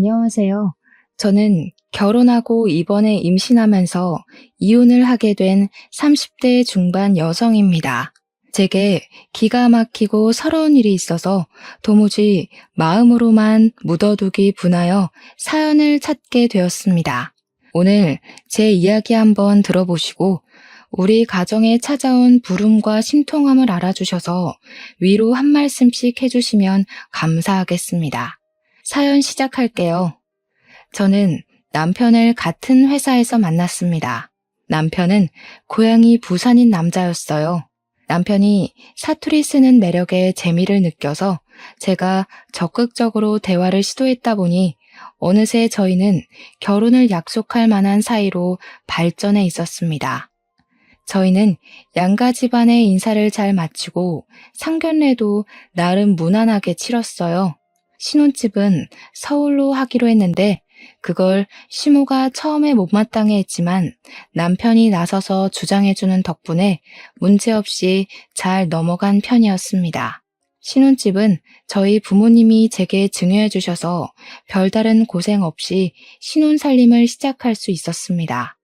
안녕하세요. 저는 결혼하고 이번에 임신하면서 이혼을 하게 된 30대 중반 여성입니다. 제게 기가 막히고 서러운 일이 있어서 도무지 마음으로만 묻어두기 분하여 사연을 찾게 되었습니다. 오늘 제 이야기 한번 들어보시고 우리 가정에 찾아온 부름과 심통함을 알아주셔서 위로 한 말씀씩 해주시면 감사하겠습니다. 사연 시작할게요. 저는 남편을 같은 회사에서 만났습니다. 남편은 고향이 부산인 남자였어요. 남편이 사투리 쓰는 매력에 재미를 느껴서 제가 적극적으로 대화를 시도했다 보니 어느새 저희는 결혼을 약속할 만한 사이로 발전해 있었습니다. 저희는 양가 집안의 인사를 잘 마치고 상견례도 나름 무난하게 치렀어요. 신혼집은 서울로 하기로 했는데 그걸 시모가 처음에 못마땅해 했지만 남편이 나서서 주장해주는 덕분에 문제없이 잘 넘어간 편이었습니다. 신혼집은 저희 부모님이 제게 증여해 주셔서 별다른 고생 없이 신혼 살림을 시작할 수 있었습니다.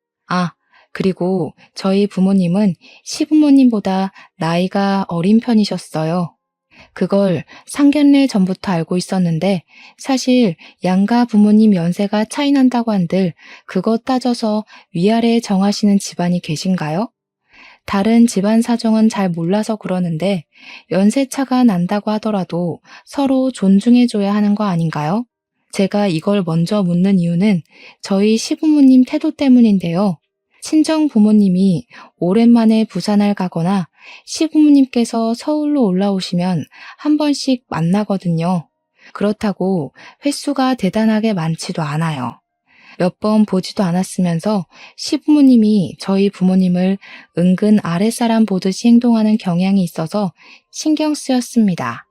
그리고 저희 부모님은 시부모님보다 나이가 어린 편이셨어요. 그걸 상견례 전부터 알고 있었는데 사실 양가 부모님 연세가 차이 난다고 한들 그것 따져서 위아래 정하시는 집안이 계신가요? 다른 집안 사정은 잘 몰라서 그러는데 연세 차가 난다고 하더라도 서로 존중해줘야 하는 거 아닌가요? 제가 이걸 먼저 묻는 이유는 저희 시부모님 태도 때문인데요. 친정 부모님이 오랜만에 부산을 가거나 시부모님께서 서울로 올라오시면 한 번씩 만나거든요. 그렇다고 횟수가 대단하게 많지도 않아요. 몇 번 보지도 않았으면서 시부모님이 저희 부모님을 은근 아랫사람 보듯이 행동하는 경향이 있어서 신경 쓰였습니다.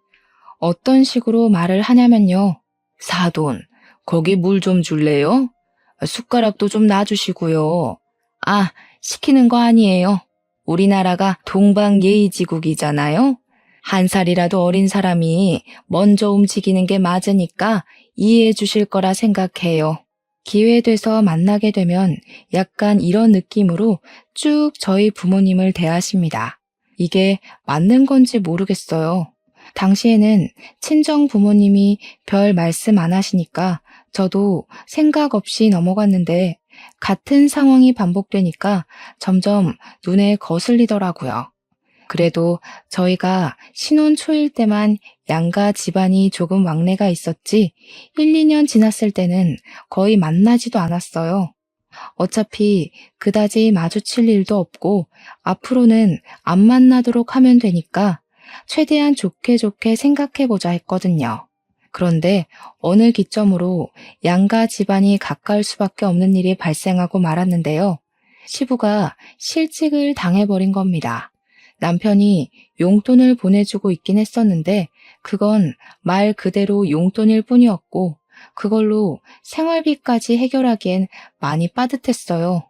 어떤 식으로 말을 하냐면요. 사돈, 거기 물 좀 줄래요? 숟가락도 좀 놔주시고요. 시키는 거 아니에요. 우리나라가 동방예의지국이잖아요. 한 살이라도 어린 사람이 먼저 움직이는 게 맞으니까 이해해 주실 거라 생각해요. 기회 돼서 만나게 되면 약간 이런 느낌으로 쭉 저희 부모님을 대하십니다. 이게 맞는 건지 모르겠어요. 당시에는 친정 부모님이 별 말씀 안 하시니까 저도 생각 없이 넘어갔는데 같은 상황이 반복되니까 점점 눈에 거슬리더라고요. 그래도 저희가 신혼 초일 때만 양가 집안이 조금 왕래가 있었지 1, 2년 지났을 때는 거의 만나지도 않았어요. 어차피 그다지 마주칠 일도 없고 앞으로는 안 만나도록 하면 되니까 최대한 좋게 좋게 생각해보자 했거든요. 그런데 어느 기점으로 양가 집안이 가까울 수밖에 없는 일이 발생하고 말았는데요. 시부가 실직을 당해버린 겁니다. 남편이 용돈을 보내주고 있긴 했었는데 그건 말 그대로 용돈일 뿐이었고 그걸로 생활비까지 해결하기엔 많이 빠듯했어요.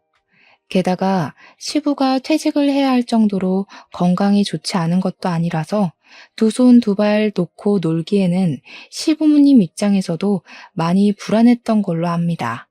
게다가 시부가 퇴직을 해야 할 정도로 건강이 좋지 않은 것도 아니라서 두 손 두 발 놓고 놀기에는 시부모님 입장에서도 많이 불안했던 걸로 압니다.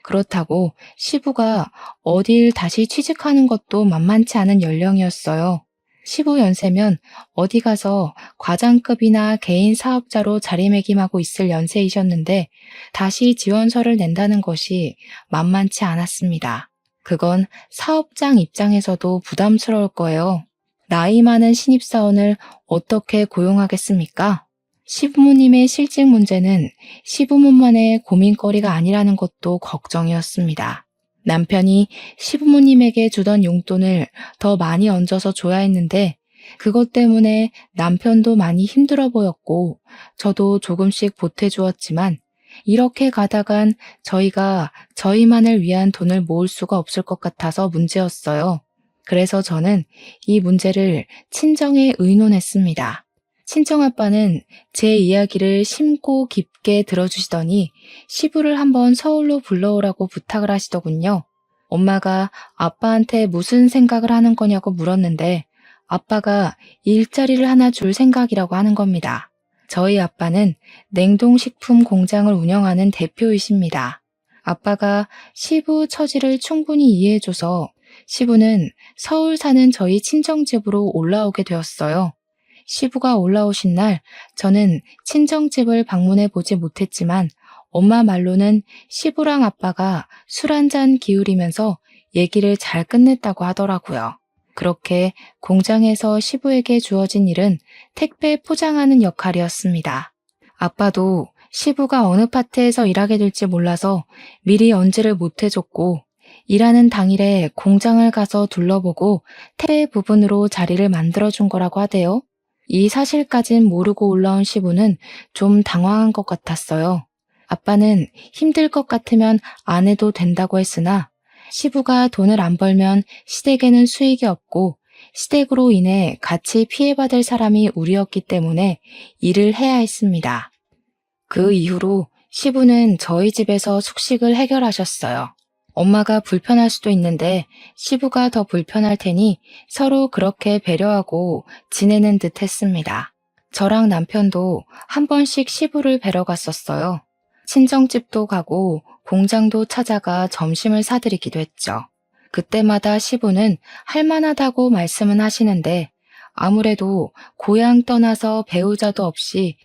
그렇다고 시부가 어딜 다시 취직하는 것도 만만치 않은 연령이었어요. 시부 연세면 어디 가서 과장급이나 개인 사업자로 자리매김하고 있을 연세이셨는데 다시 지원서를 낸다는 것이 만만치 않았습니다. 그건 사업장 입장에서도 부담스러울 거예요. 나이 많은 신입사원을 어떻게 고용하겠습니까? 시부모님의 실직 문제는 시부모만의 고민거리가 아니라는 것도 걱정이었습니다. 남편이 시부모님에게 주던 용돈을 더 많이 얹어서 줘야 했는데 그것 때문에 남편도 많이 힘들어 보였고 저도 조금씩 보태주었지만 이렇게 가다간 저희가 저희만을 위한 돈을 모을 수가 없을 것 같아서 문제였어요. 그래서 저는 이 문제를 친정에 의논했습니다. 친정아빠는 제 이야기를 심고 깊게 들어주시더니 시부를 한번 서울로 불러오라고 부탁을 하시더군요. 엄마가 아빠한테 무슨 생각을 하는 거냐고 물었는데 아빠가 일자리를 하나 줄 생각이라고 하는 겁니다. 저희 아빠는 냉동식품 공장을 운영하는 대표이십니다. 아빠가 시부 처지를 충분히 이해해줘서 시부는 서울 사는 저희 친정집으로 올라오게 되었어요. 시부가 올라오신 날 저는 친정집을 방문해 보지 못했지만 엄마 말로는 시부랑 아빠가 술 한잔 기울이면서 얘기를 잘 끝냈다고 하더라고요. 그렇게 공장에서 시부에게 주어진 일은 택배 포장하는 역할이었습니다. 아빠도 시부가 어느 파트에서 일하게 될지 몰라서 미리 언지를 못 해줬고 일하는 당일에 공장을 가서 둘러보고 택배 부분으로 자리를 만들어준 거라고 하대요. 이 사실까진 모르고 올라온 시부는 좀 당황한 것 같았어요. 아빠는 힘들 것 같으면 안 해도 된다고 했으나 시부가 돈을 안 벌면 시댁에는 수익이 없고 시댁으로 인해 같이 피해받을 사람이 우리였기 때문에 일을 해야 했습니다. 그 이후로 시부는 저희 집에서 숙식을 해결하셨어요. 엄마가 불편할 수도 있는데 시부가 더 불편할 테니 서로 그렇게 배려하고 지내는 듯 했습니다. 저랑 남편도 한 번씩 시부를 뵈러 갔었어요. 친정집도 가고 공장도 찾아가 점심을 사드리기도 했죠. 그때마다 시부는 할만하다고 말씀은 하시는데 아무래도 고향 떠나서 배우자도 없이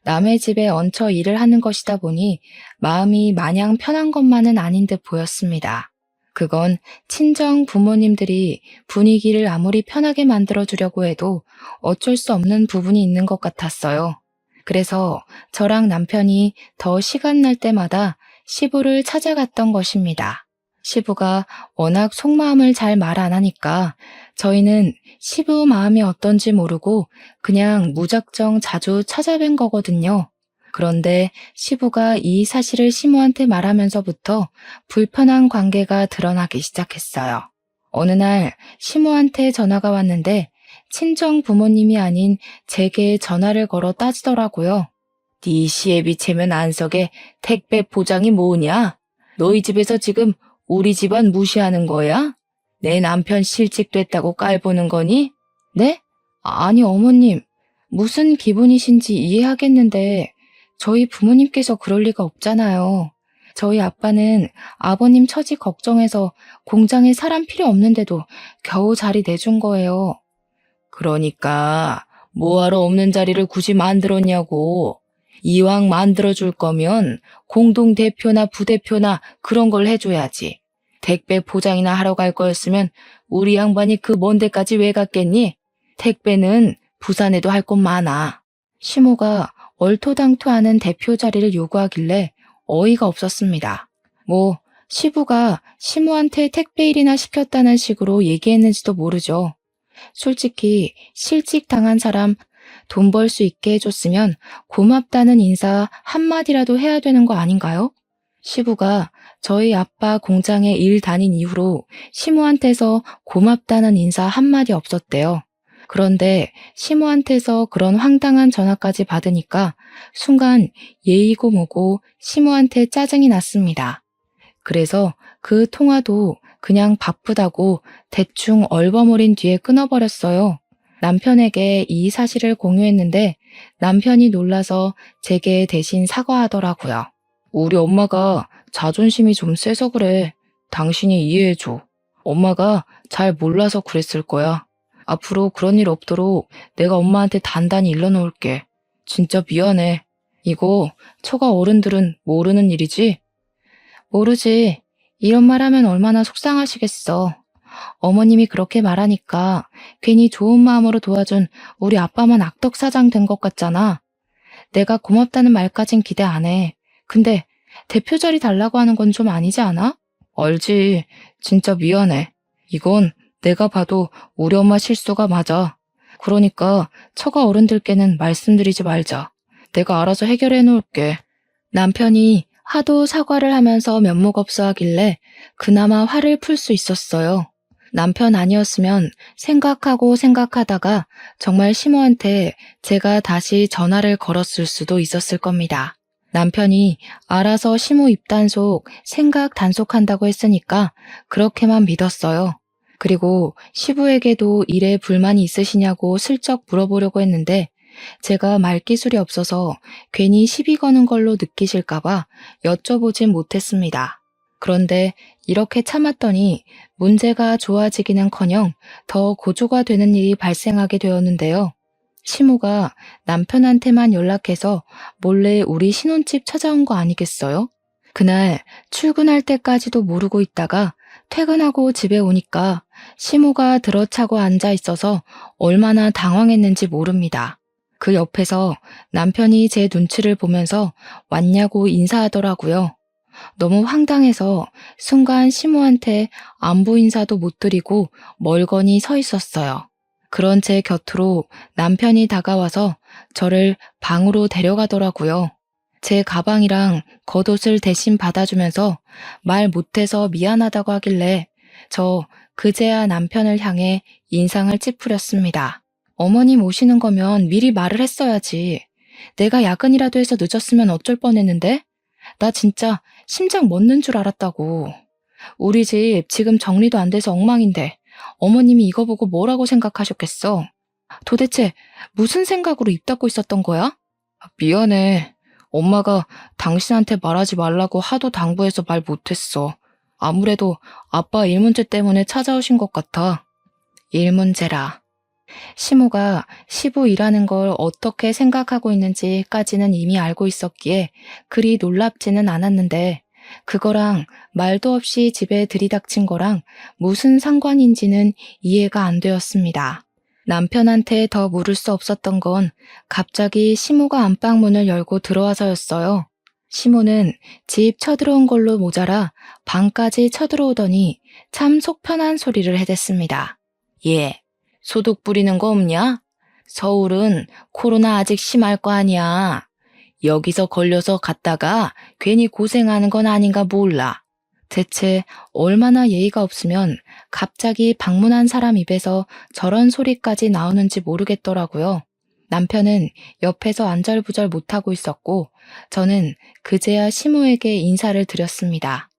남의 집에 얹혀 일을 하는 것이다 보니 마음이 마냥 편한 것만은 아닌 듯 보였습니다. 그건 친정 부모님들이 분위기를 아무리 편하게 만들어주려고 해도 어쩔 수 없는 부분이 있는 것 같았어요. 그래서 저랑 남편이 더 시간 날 때마다 시부를 찾아갔던 것입니다. 시부가 워낙 속마음을 잘 말 안 하니까 저희는 시부 마음이 어떤지 모르고 그냥 무작정 자주 찾아뵌 거거든요. 그런데 시부가 이 사실을 시모한테 말하면서부터 불편한 관계가 드러나기 시작했어요. 어느 날 시모한테 전화가 왔는데 친정 부모님이 아닌 제게 전화를 걸어 따지더라고요. 네 시애비 체면 안석에 택배 포장이 뭐냐? 너희 집에서 지금 우리 집안 무시하는 거야? 내 남편 실직됐다고 깔보는 거니? 네? 아니 어머님, 무슨 기분이신지 이해하겠는데 저희 부모님께서 그럴 리가 없잖아요. 저희 아빠는 아버님 처지 걱정해서 공장에 사람 필요 없는데도 겨우 자리 내준 거예요. 그러니까 뭐하러 없는 자리를 굳이 만들었냐고. 이왕 만들어줄 거면 공동대표나 부대표나 그런 걸 해줘야지. 택배 포장이나 하러 갈 거였으면 우리 양반이 그 먼 데까지 왜 갔겠니? 택배는 부산에도 할 곳 많아. 시모가 얼토당토하는 대표 자리를 요구하길래 어이가 없었습니다. 시부가 시모한테 택배 일이나 시켰다는 식으로 얘기했는지도 모르죠. 솔직히 실직 당한 사람 돈 벌 수 있게 해줬으면 고맙다는 인사 한마디라도 해야 되는 거 아닌가요? 시부가 저희 아빠 공장에 일 다닌 이후로 시모한테서 고맙다는 인사 한마디 없었대요. 그런데 시모한테서 그런 황당한 전화까지 받으니까 순간 예의고 뭐고 시모한테 짜증이 났습니다. 그래서 그 통화도 그냥 바쁘다고 대충 얼버무린 뒤에 끊어버렸어요. 남편에게 이 사실을 공유했는데 남편이 놀라서 제게 대신 사과하더라고요. 우리 엄마가 자존심이 좀 세서 그래. 당신이 이해해줘. 엄마가 잘 몰라서 그랬을 거야. 앞으로 그런 일 없도록 내가 엄마한테 단단히 일러놓을게. 진짜 미안해. 이거 처가 어른들은 모르는 일이지? 모르지. 이런 말 하면 얼마나 속상하시겠어. 어머님이 그렇게 말하니까 괜히 좋은 마음으로 도와준 우리 아빠만 악덕사장 된 것 같잖아. 내가 고맙다는 말까진 기대 안 해. 근데 대표 자리 달라고 하는 건 좀 아니지 않아? 알지. 진짜 미안해. 이건 내가 봐도 우리 엄마 실수가 맞아. 그러니까 처가 어른들께는 말씀드리지 말자. 내가 알아서 해결해 놓을게. 남편이 하도 사과를 하면서 면목없어 하길래 그나마 화를 풀 수 있었어요. 남편 아니었으면 생각하고 생각하다가 정말 시모한테 제가 다시 전화를 걸었을 수도 있었을 겁니다. 남편이 알아서 시모 입단속 생각 단속한다고 했으니까 그렇게만 믿었어요. 그리고 시부에게도 일에 불만이 있으시냐고 슬쩍 물어보려고 했는데 제가 말기술이 없어서 괜히 시비 거는 걸로 느끼실까봐 여쭤보진 못했습니다. 그런데 이렇게 참았더니 문제가 좋아지기는커녕 더 고조가 되는 일이 발생하게 되었는데요. 시모가 남편한테만 연락해서 몰래 우리 신혼집 찾아온 거 아니겠어요? 그날 출근할 때까지도 모르고 있다가 퇴근하고 집에 오니까 시모가 들어차고 앉아 있어서 얼마나 당황했는지 모릅니다. 그 옆에서 남편이 제 눈치를 보면서 왔냐고 인사하더라고요. 너무 황당해서 순간 시모한테 안부 인사도 못 드리고 멀거니 서 있었어요. 그런 제 곁으로 남편이 다가와서 저를 방으로 데려가더라고요. 제 가방이랑 겉옷을 대신 받아주면서 말 못해서 미안하다고 하길래 저 그제야 남편을 향해 인상을 찌푸렸습니다. 어머님 오시는 거면 미리 말을 했어야지. 내가 야근이라도 해서 늦었으면 어쩔 뻔했는데? 나 진짜 심장 멎는 줄 알았다고. 우리 집 지금 정리도 안 돼서 엉망인데 어머님이 이거 보고 뭐라고 생각하셨겠어? 도대체 무슨 생각으로 입 닫고 있었던 거야? 미안해. 엄마가 당신한테 말하지 말라고 하도 당부해서 말 못했어. 아무래도 아빠 일 문제 때문에 찾아오신 것 같아. 일 문제라. 시모가 시부 일하는 걸 어떻게 생각하고 있는지까지는 이미 알고 있었기에 그리 놀랍지는 않았는데 그거랑 말도 없이 집에 들이닥친 거랑 무슨 상관인지는 이해가 안 되었습니다. 남편한테 더 물을 수 없었던 건 갑자기 시모가 안방문을 열고 들어와서였어요. 시모는 집 쳐들어온 걸로 모자라 방까지 쳐들어오더니 참 속편한 소리를 해댔습니다. 예, 소독 부리는 거 없냐? 서울은 코로나 아직 심할 거 아니야. 여기서 걸려서 갔다가 괜히 고생하는 건 아닌가 몰라. 대체 얼마나 예의가 없으면 갑자기 방문한 사람 입에서 저런 소리까지 나오는지 모르겠더라고요. 남편은 옆에서 안절부절 못하고 있었고 저는 그제야 시모에게 인사를 드렸습니다.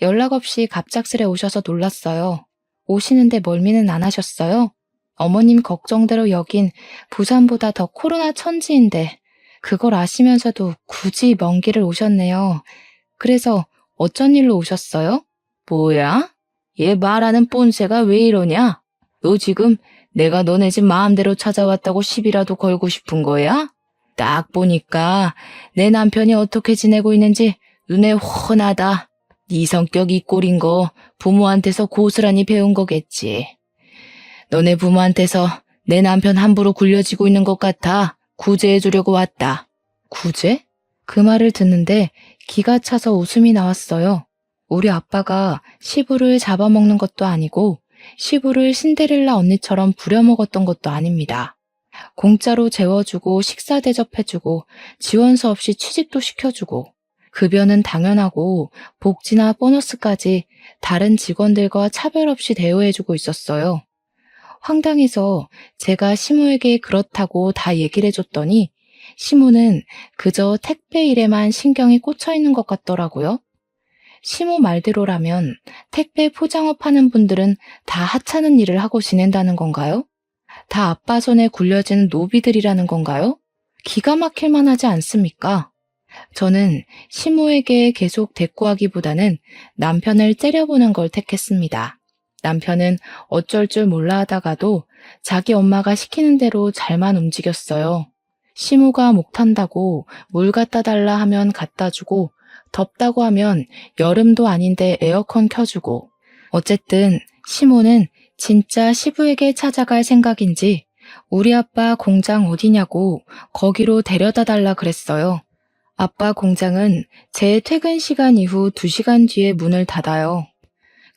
연락 없이 갑작스레 오셔서 놀랐어요. 오시는데 멀미는 안 하셨어요? 어머님 걱정대로 여긴 부산보다 더 코로나 천지인데 그걸 아시면서도 굳이 먼 길을 오셨네요. 그래서 어쩐 일로 오셨어요? 뭐야? 얘 말하는 꼰세가 왜 이러냐? 너 지금 내가 너네 집 마음대로 찾아왔다고 시비라도 걸고 싶은 거야? 딱 보니까 내 남편이 어떻게 지내고 있는지 눈에 훤하다. 네 성격 이 꼴인 거 부모한테서 고스란히 배운 거겠지. 너네 부모한테서 내 남편 함부로 굴려지고 있는 것 같아 구제해주려고 왔다. 구제? 그 말을 듣는데 기가 차서 웃음이 나왔어요. 우리 아빠가 시부를 잡아먹는 것도 아니고 시부를 신데렐라 언니처럼 부려먹었던 것도 아닙니다. 공짜로 재워주고 식사 대접해주고 지원서 없이 취직도 시켜주고 급여는 당연하고 복지나 보너스까지 다른 직원들과 차별 없이 대우해주고 있었어요. 황당해서 제가 시모에게 그렇다고 다 얘기를 해줬더니 시모는 그저 택배 일에만 신경이 꽂혀 있는 것 같더라고요. 시모 말대로라면 택배 포장업 하는 분들은 다 하찮은 일을 하고 지낸다는 건가요? 다 아빠 손에 굴려진 노비들이라는 건가요? 기가 막힐 만하지 않습니까? 저는 시모에게 계속 대꾸하기보다는 남편을 째려보는 걸 택했습니다. 남편은 어쩔 줄 몰라 하다가도 자기 엄마가 시키는 대로 잘만 움직였어요. 시모가 목 탄다고 물 갖다 달라 하면 갖다 주고 덥다고 하면 여름도 아닌데 에어컨 켜주고 어쨌든 시모는 진짜 시부에게 찾아갈 생각인지 우리 아빠 공장 어디냐고 거기로 데려다 달라 그랬어요. 아빠 공장은 제 퇴근 시간 이후 2시간 뒤에 문을 닫아요.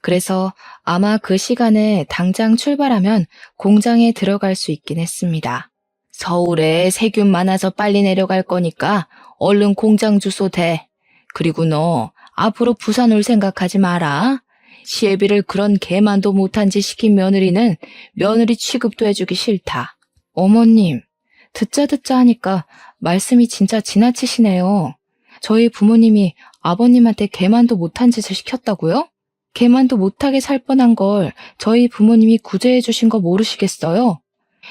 그래서 아마 그 시간에 당장 출발하면 공장에 들어갈 수 있긴 했습니다. 서울에 세균 많아서 빨리 내려갈 거니까 얼른 공장 주소 대. 그리고 너 앞으로 부산 올 생각하지 마라. 시애비를 그런 개만도 못한 짓 시킨 며느리는 며느리 취급도 해주기 싫다. 어머님, 듣자 하니까 말씀이 진짜 지나치시네요. 저희 부모님이 아버님한테 개만도 못한 짓을 시켰다고요? 개만도 못하게 살 뻔한 걸 저희 부모님이 구제해 주신 거 모르시겠어요?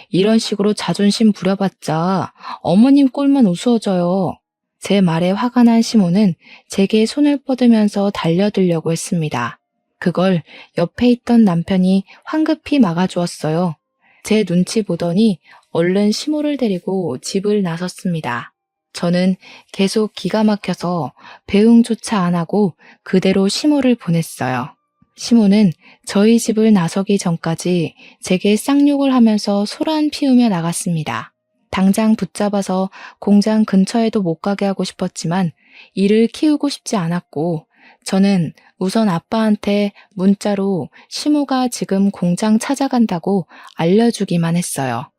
이런 식으로 자존심 부려봤자 어머님 꼴만 우스워져요. 제 말에 화가 난 시모는 제게 손을 뻗으면서 달려들려고 했습니다. 그걸 옆에 있던 남편이 황급히 막아주었어요. 제 눈치 보더니 얼른 시모를 데리고 집을 나섰습니다. 저는 계속 기가 막혀서 배웅조차 안 하고 그대로 시모를 보냈어요. 시모는 저희 집을 나서기 전까지 제게 쌍욕을 하면서 소란 피우며 나갔습니다. 당장 붙잡아서 공장 근처에도 못 가게 하고 싶었지만 이를 키우고 싶지 않았고 저는 우선 아빠한테 문자로 시모가 지금 공장 찾아간다고 알려주기만 했어요.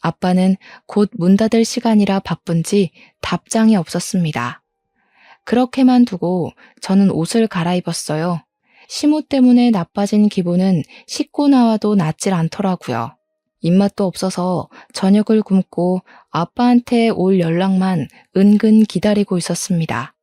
아빠는 곧 문 닫을 시간이라 바쁜지 답장이 없었습니다. 그렇게만 두고 저는 옷을 갈아입었어요. 시모 때문에 나빠진 기분은 씻고 나와도 낫질 않더라고요. 입맛도 없어서 저녁을 굶고 아빠한테 올 연락만 은근 기다리고 있었습니다.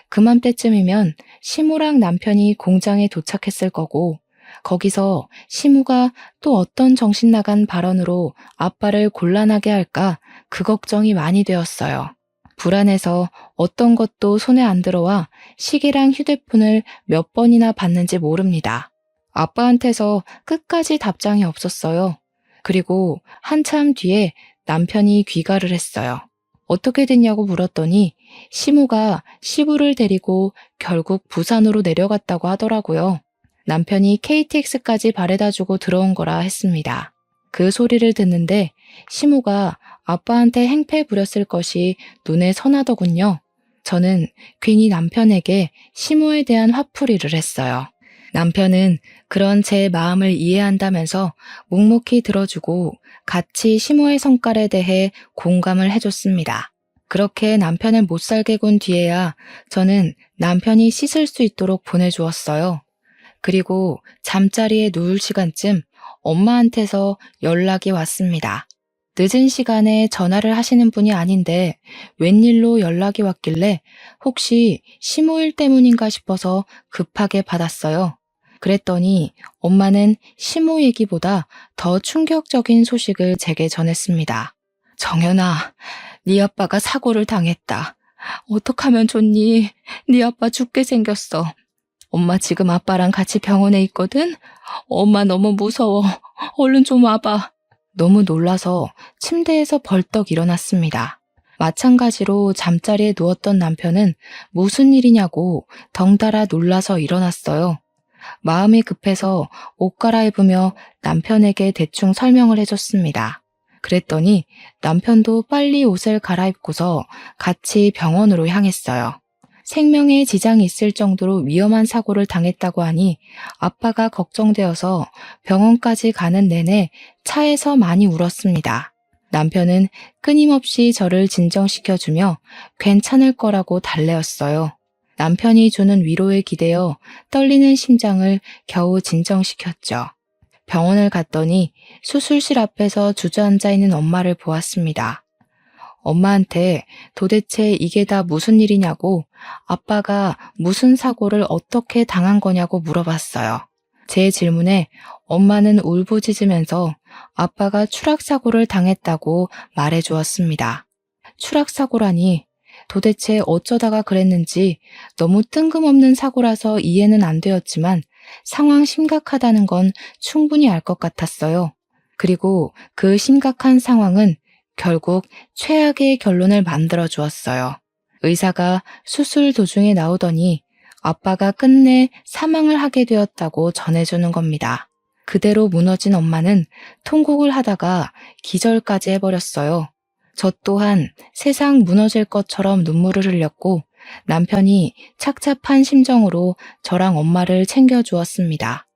그맘때쯤이면 시모랑 남편이 공장에 도착했을 거고 거기서 시모가 또 어떤 정신 나간 발언으로 아빠를 곤란하게 할까 그 걱정이 많이 되었어요. 불안해서 어떤 것도 손에 안 들어와 시계랑 휴대폰을 몇 번이나 봤는지 모릅니다. 아빠한테서 끝까지 답장이 없었어요. 그리고 한참 뒤에 남편이 귀가를 했어요. 어떻게 됐냐고 물었더니 시모가 시부를 데리고 결국 부산으로 내려갔다고 하더라고요. 남편이 KTX까지 바래다주고 들어온 거라 했습니다. 그 소리를 듣는데 시모가 아빠한테 행패 부렸을 것이 눈에 선하더군요. 저는 괜히 남편에게 시모에 대한 화풀이를 했어요. 남편은 그런 제 마음을 이해한다면서 묵묵히 들어주고 같이 시모의 성깔에 대해 공감을 해줬습니다. 그렇게 남편을 못살게 군 뒤에야 저는 남편이 씻을 수 있도록 보내주었어요. 그리고 잠자리에 누울 시간쯤 엄마한테서 연락이 왔습니다. 늦은 시간에 전화를 하시는 분이 아닌데 웬일로 연락이 왔길래 혹시 시모일 때문인가 싶어서 급하게 받았어요. 그랬더니 엄마는 시모 얘기보다 더 충격적인 소식을 제게 전했습니다. 정연아, 네 아빠가 사고를 당했다. 어떡하면 좋니? 네 아빠 죽게 생겼어. 엄마 지금 아빠랑 같이 병원에 있거든? 엄마 너무 무서워. 얼른 좀 와봐. 너무 놀라서 침대에서 벌떡 일어났습니다. 마찬가지로 잠자리에 누웠던 남편은 무슨 일이냐고 덩달아 놀라서 일어났어요. 마음이 급해서 옷 갈아입으며 남편에게 대충 설명을 해줬습니다. 그랬더니 남편도 빨리 옷을 갈아입고서 같이 병원으로 향했어요. 생명에 지장이 있을 정도로 위험한 사고를 당했다고 하니 아빠가 걱정되어서 병원까지 가는 내내 차에서 많이 울었습니다. 남편은 끊임없이 저를 진정시켜주며 괜찮을 거라고 달래었어요. 남편이 주는 위로에 기대어 떨리는 심장을 겨우 진정시켰죠. 병원을 갔더니 수술실 앞에서 주저앉아 있는 엄마를 보았습니다. 엄마한테 도대체 이게 다 무슨 일이냐고 아빠가 무슨 사고를 어떻게 당한 거냐고 물어봤어요. 제 질문에 엄마는 울부짖으면서 아빠가 추락사고를 당했다고 말해주었습니다. 추락사고라니 도대체 어쩌다가 그랬는지 너무 뜬금없는 사고라서 이해는 안 되었지만 상황 심각하다는 건 충분히 알 것 같았어요. 그리고 그 심각한 상황은 결국 최악의 결론을 만들어 주었어요. 의사가 수술 도중에 나오더니 아빠가 끝내 사망을 하게 되었다고 전해주는 겁니다. 그대로 무너진 엄마는 통곡을 하다가 기절까지 해버렸어요. 저 또한 세상 무너질 것처럼 눈물을 흘렸고 남편이 착잡한 심정으로 저랑 엄마를 챙겨주었습니다.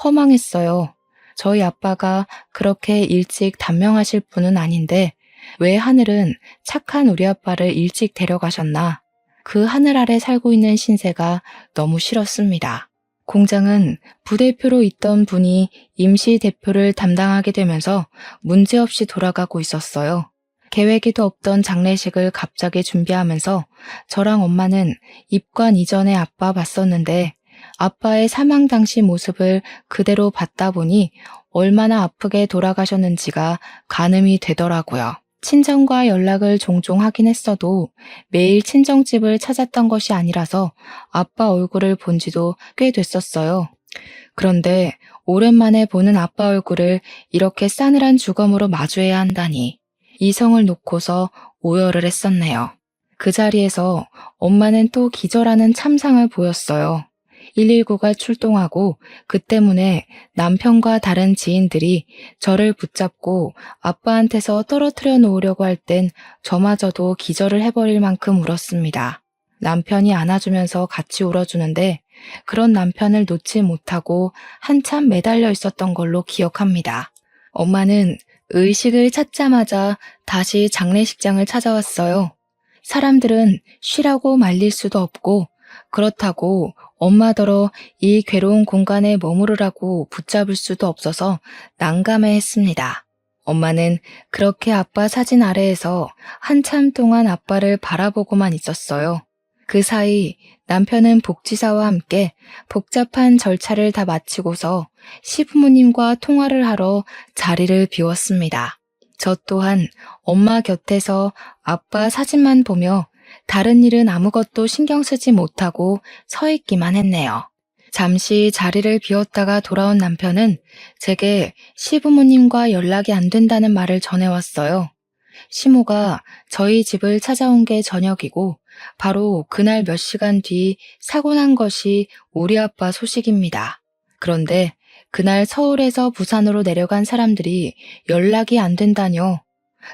허망했어요. 저희 아빠가 그렇게 일찍 단명하실 분은 아닌데 왜 하늘은 착한 우리 아빠를 일찍 데려가셨나? 그 하늘 아래 살고 있는 신세가 너무 싫었습니다. 공장은 부대표로 있던 분이 임시 대표를 담당하게 되면서 문제없이 돌아가고 있었어요. 계획에도 없던 장례식을 갑자기 준비하면서 저랑 엄마는 입관 이전에 아빠 봤었는데 아빠의 사망 당시 모습을 그대로 봤다 보니 얼마나 아프게 돌아가셨는지가 가늠이 되더라고요. 친정과 연락을 종종 하긴 했어도 매일 친정집을 찾았던 것이 아니라서 아빠 얼굴을 본 지도 꽤 됐었어요. 그런데 오랜만에 보는 아빠 얼굴을 이렇게 싸늘한 주검으로 마주해야 한다니 이성을 놓고서 오열을 했었네요. 그 자리에서 엄마는 또 기절하는 참상을 보였어요. 119가 출동하고 그 때문에 남편과 다른 지인들이 저를 붙잡고 아빠한테서 떨어뜨려 놓으려고 할 땐 저마저도 기절을 해버릴 만큼 울었습니다. 남편이 안아주면서 같이 울어주는데 그런 남편을 놓지 못하고 한참 매달려 있었던 걸로 기억합니다. 엄마는 의식을 찾자마자 다시 장례식장을 찾아왔어요. 사람들은 쉬라고 말릴 수도 없고 그렇다고 엄마더러 이 괴로운 공간에 머무르라고 붙잡을 수도 없어서 난감해했습니다. 엄마는 그렇게 아빠 사진 아래에서 한참 동안 아빠를 바라보고만 있었어요. 그 사이 남편은 복지사와 함께 복잡한 절차를 다 마치고서 시부모님과 통화를 하러 자리를 비웠습니다. 저 또한 엄마 곁에서 아빠 사진만 보며 다른 일은 아무것도 신경 쓰지 못하고 서 있기만 했네요. 잠시 자리를 비웠다가 돌아온 남편은 제게 시부모님과 연락이 안 된다는 말을 전해왔어요. 시모가 저희 집을 찾아온 게 저녁이고 바로 그날 몇 시간 뒤 사고 난 것이 우리 아빠 소식입니다. 그런데 그날 서울에서 부산으로 내려간 사람들이 연락이 안 된다뇨.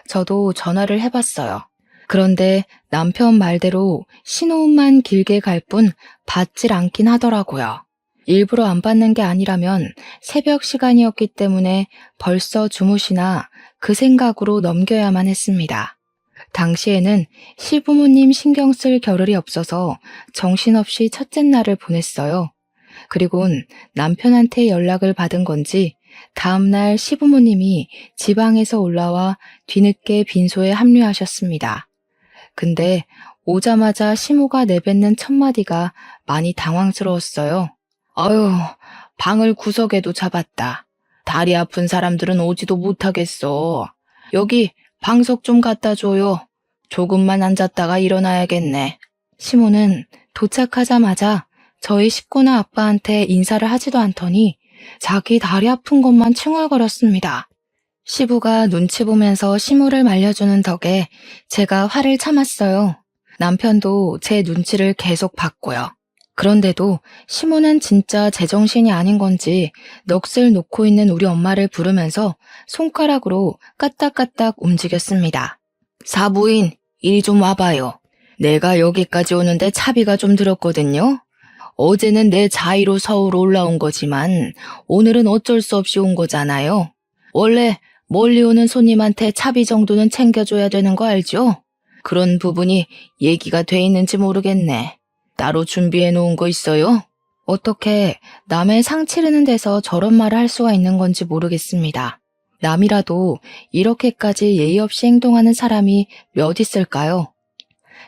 저도 전화를 해봤어요. 그런데 남편 말대로 신호음만 길게 갈 뿐 받질 않긴 하더라고요. 일부러 안 받는 게 아니라면 새벽 시간이었기 때문에 벌써 주무시나 그 생각으로 넘겨야만 했습니다. 당시에는 시부모님 신경 쓸 겨를이 없어서 정신없이 첫째 날을 보냈어요. 그리곤 남편한테 연락을 받은 건지 다음날 시부모님이 지방에서 올라와 뒤늦게 빈소에 합류하셨습니다. 근데 오자마자 시모가 내뱉는 첫마디가 많이 당황스러웠어요. 아유, 방을 구석에도 잡았다. 다리 아픈 사람들은 오지도 못하겠어. 여기 방석 좀 갖다 줘요. 조금만 앉았다가 일어나야겠네. 시모는 도착하자마자 저희 식구나 아빠한테 인사를 하지도 않더니 자기 다리 아픈 것만 칭얼거렸습니다. 시부가 눈치 보면서 시모를 말려주는 덕에 제가 화를 참았어요. 남편도 제 눈치를 계속 봤고요. 그런데도 시모는 진짜 제정신이 아닌 건지 넋을 놓고 있는 우리 엄마를 부르면서 손가락으로 까딱까딱 움직였습니다. 사부인, 이리 좀 와봐요. 내가 여기까지 오는데 차비가 좀 들었거든요. 어제는 내 자의로 서울 올라온 거지만 오늘은 어쩔 수 없이 온 거잖아요. 원래 멀리 오는 손님한테 차비 정도는 챙겨줘야 되는 거 알죠? 그런 부분이 얘기가 돼 있는지 모르겠네. 따로 준비해 놓은 거 있어요? 어떻게 남의 상 치르는 데서 저런 말을 할 수가 있는 건지 모르겠습니다. 남이라도 이렇게까지 예의 없이 행동하는 사람이 몇 있을까요?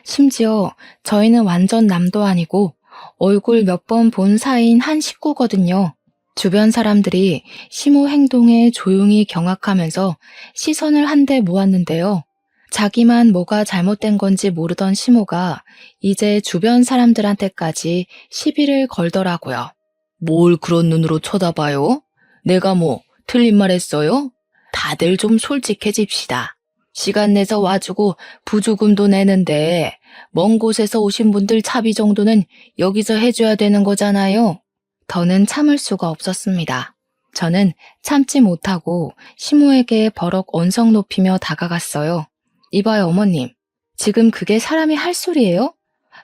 심지어 저희는 완전 남도 아니고 얼굴 몇 번 본 사이인 한 식구거든요. 주변 사람들이 시모 행동에 조용히 경악하면서 시선을 한데 모았는데요. 자기만 뭐가 잘못된 건지 모르던 시모가 이제 주변 사람들한테까지 시비를 걸더라고요. 뭘 그런 눈으로 쳐다봐요? 내가 뭐 틀린 말 했어요? 다들 좀 솔직해집시다. 시간 내서 와주고 부조금도 내는데 먼 곳에서 오신 분들 차비 정도는 여기서 해줘야 되는 거잖아요. 더는 참을 수가 없었습니다. 저는 참지 못하고 시모에게 버럭 언성 높이며 다가갔어요. 이봐요 어머님, 지금 그게 사람이 할 소리예요?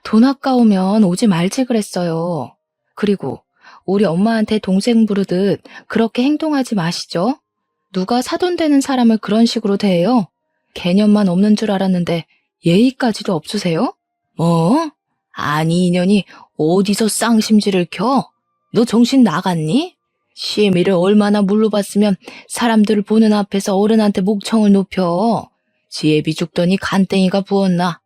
돈 아까우면 오지 말지 그랬어요. 그리고 우리 엄마한테 동생 부르듯 그렇게 행동하지 마시죠. 누가 사돈 되는 사람을 그런 식으로 대해요? 개념만 없는 줄 알았는데 예의까지도 없으세요? 뭐? 아니 이년이 어디서 쌍심지를 켜? 너 정신 나갔니? 시애미를 얼마나 물러봤으면 사람들을 보는 앞에서 어른한테 목청을 높여. 지혜비 죽더니 간땡이가 부었나?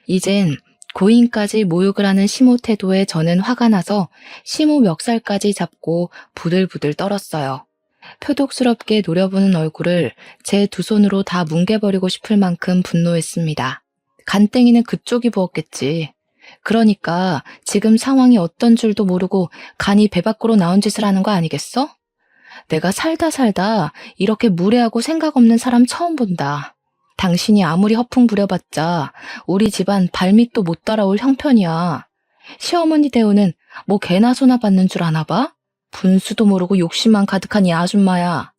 이젠 고인까지 모욕을 하는 시모 태도에 저는 화가 나서 시모 멱살까지 잡고 부들부들 떨었어요. 표독스럽게 노려보는 얼굴을 제 두 손으로 다 뭉개버리고 싶을 만큼 분노했습니다. 간땡이는 그쪽이 부었겠지. 그러니까 지금 상황이 어떤 줄도 모르고 간이 배 밖으로 나온 짓을 하는 거 아니겠어? 내가 살다 이렇게 무례하고 생각 없는 사람 처음 본다. 당신이 아무리 허풍 부려봤자 우리 집안 발밑도 못 따라올 형편이야. 시어머니 대우는 뭐 개나 소나 받는 줄 아나 봐? 분수도 모르고 욕심만 가득한 이 아줌마야.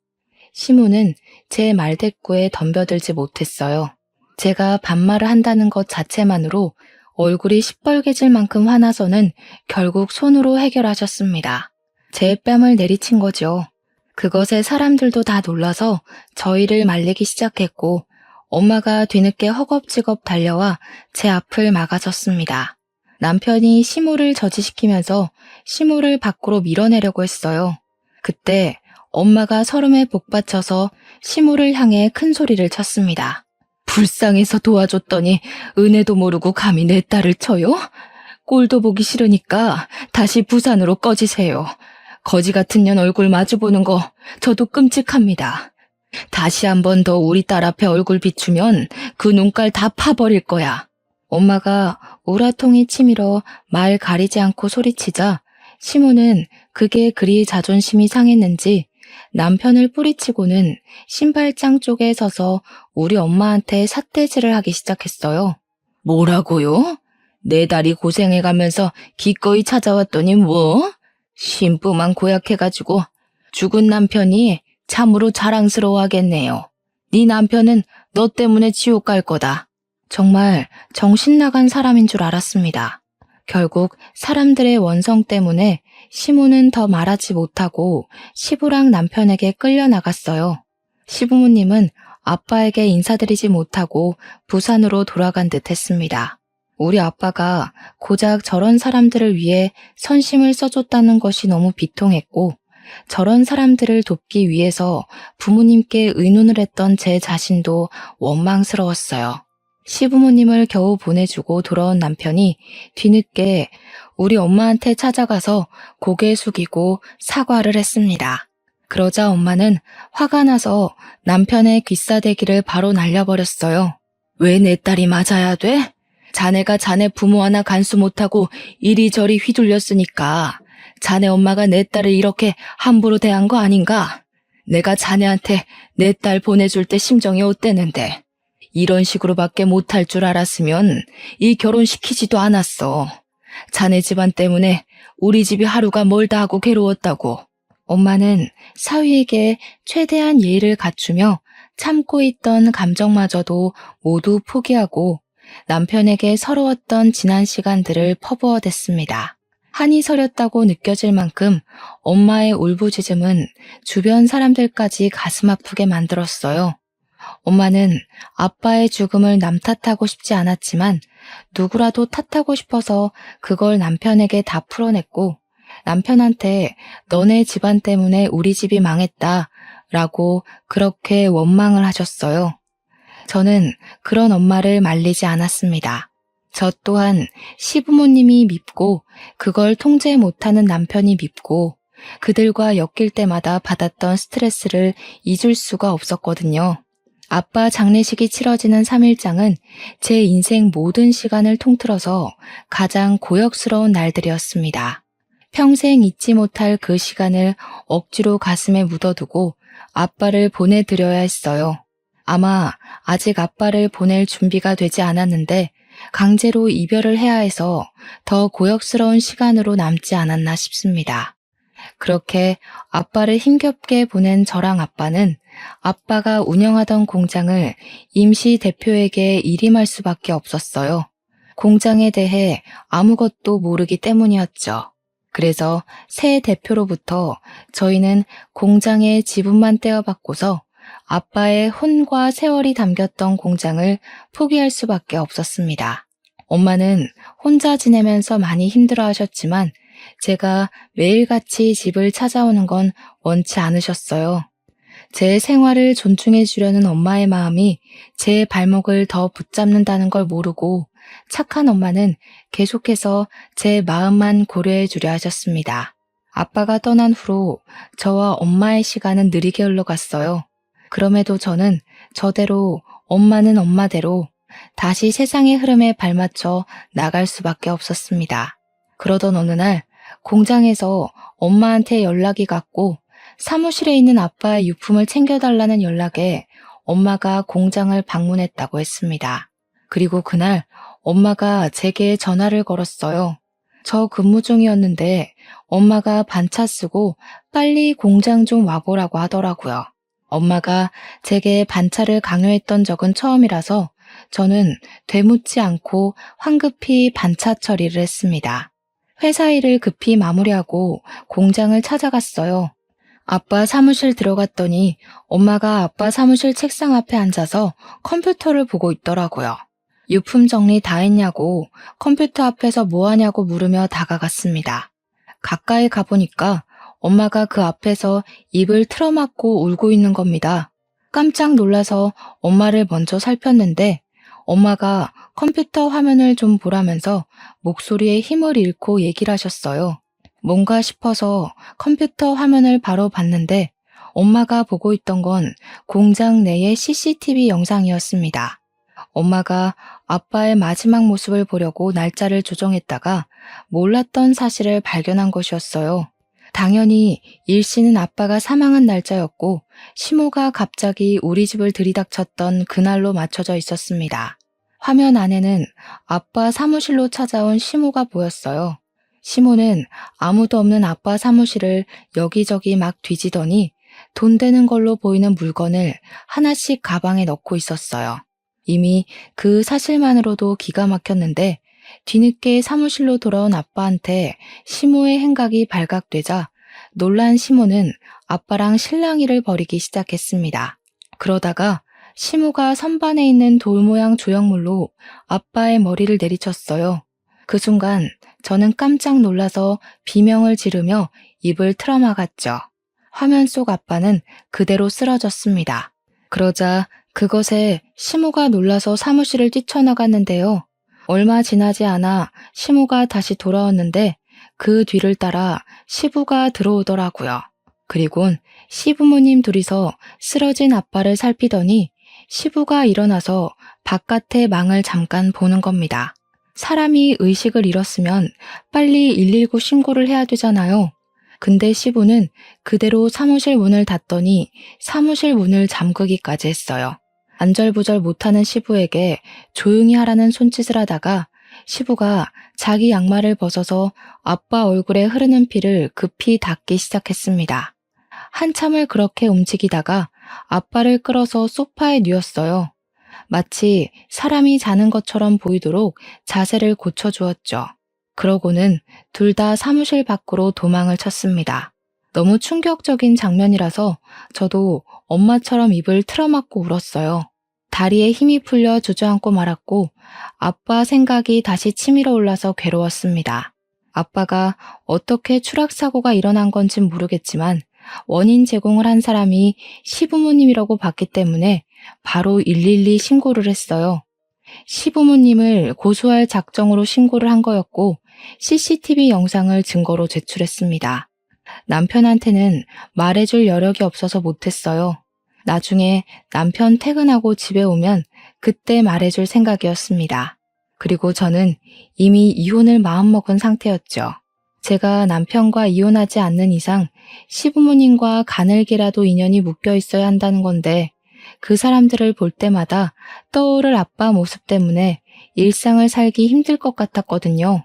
시모는 제 말대꾸에 덤벼들지 못했어요. 제가 반말을 한다는 것 자체만으로 얼굴이 시뻘개질 만큼 화나서는 결국 손으로 해결하셨습니다. 제 뺨을 내리친 거죠. 그것에 사람들도 다 놀라서 저희를 말리기 시작했고 엄마가 뒤늦게 허겁지겁 달려와 제 앞을 막아섰습니다. 남편이 시모를 저지시키면서 시모를 밖으로 밀어내려고 했어요. 그때 엄마가 서름에 복받쳐서 시모를 향해 큰 소리를 쳤습니다. 불쌍해서 도와줬더니 은혜도 모르고 감히 내 딸을 쳐요? 꼴도 보기 싫으니까 다시 부산으로 꺼지세요. 거지 같은 년 얼굴 마주보는 거 저도 끔찍합니다. 다시 한 번 더 우리 딸 앞에 얼굴 비추면 그 눈깔 다 파버릴 거야. 엄마가 우라통이 치밀어 말 가리지 않고 소리치자 시모는 그게 그리 자존심이 상했는지 남편을 뿌리치고는 신발장 쪽에 서서 우리 엄마한테 삿대질을 하기 시작했어요. 뭐라고요? 내 딸이 고생해가면서 기꺼이 찾아왔더니 뭐? 신부만 고약해가지고 죽은 남편이 참으로 자랑스러워하겠네요. 네 남편은 너 때문에 지옥 갈 거다. 정말 정신 나간 사람인 줄 알았습니다. 결국 사람들의 원성 때문에 시모는 더 말하지 못하고 시부랑 남편에게 끌려나갔어요. 시부모님은 아빠에게 인사드리지 못하고 부산으로 돌아간 듯 했습니다. 우리 아빠가 고작 저런 사람들을 위해 선심을 써줬다는 것이 너무 비통했고 저런 사람들을 돕기 위해서 부모님께 의논을 했던 제 자신도 원망스러웠어요. 시부모님을 겨우 보내주고 돌아온 남편이 뒤늦게 우리 엄마한테 찾아가서 고개 숙이고 사과를 했습니다. 그러자 엄마는 화가 나서 남편의 귀싸대기를 바로 날려버렸어요. 왜 내 딸이 맞아야 돼? 자네가 자네 부모 하나 간수 못하고 이리저리 휘둘렸으니까 자네 엄마가 내 딸을 이렇게 함부로 대한 거 아닌가? 내가 자네한테 내 딸 보내줄 때 심정이 어땠는데 이런 식으로밖에 못할 줄 알았으면 이 결혼시키지도 않았어. 자네 집안 때문에 우리 집이 하루가 멀다 하고 괴로웠다고. 엄마는 사위에게 최대한 예의를 갖추며 참고 있던 감정마저도 모두 포기하고 남편에게 서러웠던 지난 시간들을 퍼부어댔습니다. 한이 서렸다고 느껴질 만큼 엄마의 울부짖음은 주변 사람들까지 가슴 아프게 만들었어요. 엄마는 아빠의 죽음을 남 탓하고 싶지 않았지만 누구라도 탓하고 싶어서 그걸 남편에게 다 풀어냈고 남편한테 너네 집안 때문에 우리 집이 망했다 라고 그렇게 원망을 하셨어요. 저는 그런 엄마를 말리지 않았습니다. 저 또한 시부모님이 밉고 그걸 통제 못하는 남편이 밉고 그들과 엮일 때마다 받았던 스트레스를 잊을 수가 없었거든요. 아빠 장례식이 치러지는 3일장은 제 인생 모든 시간을 통틀어서 가장 고역스러운 날들이었습니다. 평생 잊지 못할 그 시간을 억지로 가슴에 묻어두고 아빠를 보내드려야 했어요. 아마 아직 아빠를 보낼 준비가 되지 않았는데 강제로 이별을 해야 해서 더 고역스러운 시간으로 남지 않았나 싶습니다. 그렇게 아빠를 힘겹게 보낸 저랑 아빠는 아빠가 운영하던 공장을 임시 대표에게 일임할 수밖에 없었어요. 공장에 대해 아무것도 모르기 때문이었죠. 그래서 새 대표로부터 저희는 공장의 지분만 떼어받고서 아빠의 혼과 세월이 담겼던 공장을 포기할 수밖에 없었습니다. 엄마는 혼자 지내면서 많이 힘들어하셨지만 제가 매일같이 집을 찾아오는 건 원치 않으셨어요. 제 생활을 존중해 주려는 엄마의 마음이 제 발목을 더 붙잡는다는 걸 모르고 착한 엄마는 계속해서 제 마음만 고려해 주려 하셨습니다. 아빠가 떠난 후로 저와 엄마의 시간은 느리게 흘러갔어요. 그럼에도 저는 저대로, 엄마는 엄마대로 다시 세상의 흐름에 발맞춰 나갈 수밖에 없었습니다. 그러던 어느 날 공장에서 엄마한테 연락이 갔고 사무실에 있는 아빠의 유품을 챙겨달라는 연락에 엄마가 공장을 방문했다고 했습니다. 그리고 그날 엄마가 제게 전화를 걸었어요. 저 근무 중이었는데 엄마가 반차 쓰고 빨리 공장 좀 와보라고 하더라고요. 엄마가 제게 반차를 강요했던 적은 처음이라서 저는 되묻지 않고 황급히 반차 처리를 했습니다. 회사 일을 급히 마무리하고 공장을 찾아갔어요. 아빠 사무실 들어갔더니 엄마가 아빠 사무실 책상 앞에 앉아서 컴퓨터를 보고 있더라고요. 유품 정리 다 했냐고 컴퓨터 앞에서 뭐 하냐고 물으며 다가갔습니다. 가까이 가보니까 엄마가 그 앞에서 입을 틀어막고 울고 있는 겁니다. 깜짝 놀라서 엄마를 먼저 살폈는데 엄마가 컴퓨터 화면을 좀 보라면서 목소리에 힘을 잃고 얘기를 하셨어요. 뭔가 싶어서 컴퓨터 화면을 바로 봤는데 엄마가 보고 있던 건 공장 내의 CCTV 영상이었습니다. 엄마가 아빠의 마지막 모습을 보려고 날짜를 조정했다가 몰랐던 사실을 발견한 것이었어요. 당연히 일시는 아빠가 사망한 날짜였고 시모가 갑자기 우리 집을 들이닥쳤던 그날로 맞춰져 있었습니다. 화면 안에는 아빠 사무실로 찾아온 시모가 보였어요. 시모는 아무도 없는 아빠 사무실을 여기저기 막 뒤지더니 돈 되는 걸로 보이는 물건을 하나씩 가방에 넣고 있었어요. 이미 그 사실만으로도 기가 막혔는데 뒤늦게 사무실로 돌아온 아빠한테 시모의 행각이 발각되자 놀란 시모는 아빠랑 실랑이를 벌이기 시작했습니다. 그러다가 시모가 선반에 있는 돌 모양 조형물로 아빠의 머리를 내리쳤어요. 그 순간 저는 깜짝 놀라서 비명을 지르며 입을 틀어막았죠. 화면 속 아빠는 그대로 쓰러졌습니다. 그러자 그것에 시모가 놀라서 사무실을 뛰쳐나갔는데요. 얼마 지나지 않아 시모가 다시 돌아왔는데 그 뒤를 따라 시부가 들어오더라고요. 그리곤 시부모님 둘이서 쓰러진 아빠를 살피더니 시부가 일어나서 바깥의 망을 잠깐 보는 겁니다. 사람이 의식을 잃었으면 빨리 119 신고를 해야 되잖아요. 근데 시부는 그대로 사무실 문을 닫더니 사무실 문을 잠그기까지 했어요. 안절부절 못하는 시부에게 조용히 하라는 손짓을 하다가 시부가 자기 양말을 벗어서 아빠 얼굴에 흐르는 피를 급히 닦기 시작했습니다. 한참을 그렇게 움직이다가 아빠를 끌어서 소파에 뉘었어요. 마치 사람이 자는 것처럼 보이도록 자세를 고쳐주었죠. 그러고는 둘 다 사무실 밖으로 도망을 쳤습니다. 너무 충격적인 장면이라서 저도 엄마처럼 입을 틀어막고 울었어요. 다리에 힘이 풀려 주저앉고 말았고 아빠 생각이 다시 치밀어 올라서 괴로웠습니다. 아빠가 어떻게 추락사고가 일어난 건진 모르겠지만 원인 제공을 한 사람이 시부모님이라고 봤기 때문에 바로 112 신고를 했어요. 시부모님을 고소할 작정으로 신고를 한 거였고 CCTV 영상을 증거로 제출했습니다. 남편한테는 말해줄 여력이 없어서 못했어요. 나중에 남편 퇴근하고 집에 오면 그때 말해줄 생각이었습니다. 그리고 저는 이미 이혼을 마음먹은 상태였죠. 제가 남편과 이혼하지 않는 이상 시부모님과 가늘게라도 인연이 묶여 있어야 한다는 건데 그 사람들을 볼 때마다 떠오를 아빠 모습 때문에 일상을 살기 힘들 것 같았거든요.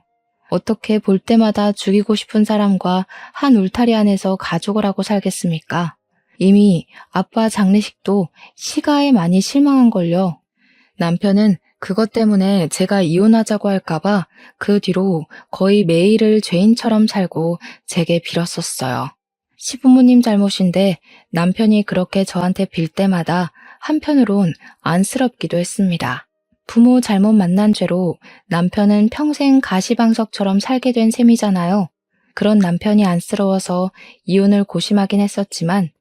어떻게 볼 때마다 죽이고 싶은 사람과 한 울타리 안에서 가족을 하고 살겠습니까? 이미 아빠 장례식도 시가에 많이 실망한걸요. 남편은 그것 때문에 제가 이혼하자고 할까봐 그 뒤로 거의 매일을 죄인처럼 살고 제게 빌었었어요. 시부모님 잘못인데 남편이 그렇게 저한테 빌 때마다 한편으론 안쓰럽기도 했습니다. 부모 잘못 만난 죄로 남편은 평생 가시방석처럼 살게 된 셈이잖아요. 그런 남편이 안쓰러워서 이혼을 고심하긴 했었지만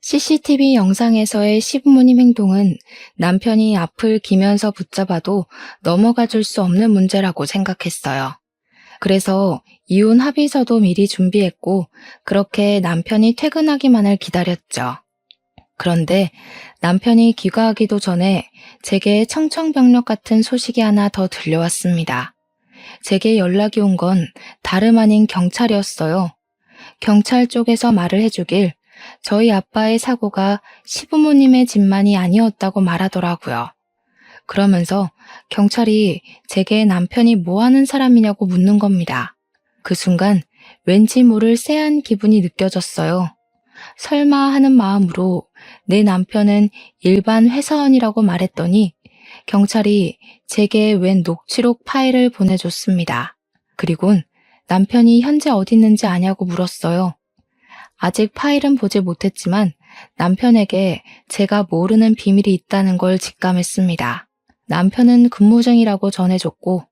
CCTV 영상에서의 시부모님 행동은 남편이 앞을 기면서 붙잡아도 넘어가 줄 수 없는 문제라고 생각했어요. 그래서 이혼 합의서도 미리 준비했고 그렇게 남편이 퇴근하기만을 기다렸죠. 그런데 남편이 귀가하기도 전에 제게 청천벽력 같은 소식이 하나 더 들려왔습니다. 제게 연락이 온 건 다름 아닌 경찰이었어요. 경찰 쪽에서 말을 해주길 저희 아빠의 사고가 시부모님의 짓만이 아니었다고 말하더라고요. 그러면서 경찰이 제게 남편이 뭐 하는 사람이냐고 묻는 겁니다. 그 순간 왠지 모를 쎄한 기분이 느껴졌어요. 설마 하는 마음으로 내 남편은 일반 회사원이라고 말했더니 경찰이 제게 웬 녹취록 파일을 보내줬습니다. 그리곤 남편이 현재 어디 있는지 아냐고 물었어요. 아직 파일은 보지 못했지만 남편에게 제가 모르는 비밀이 있다는 걸 직감했습니다. 남편은 근무 중이라고 전해줬고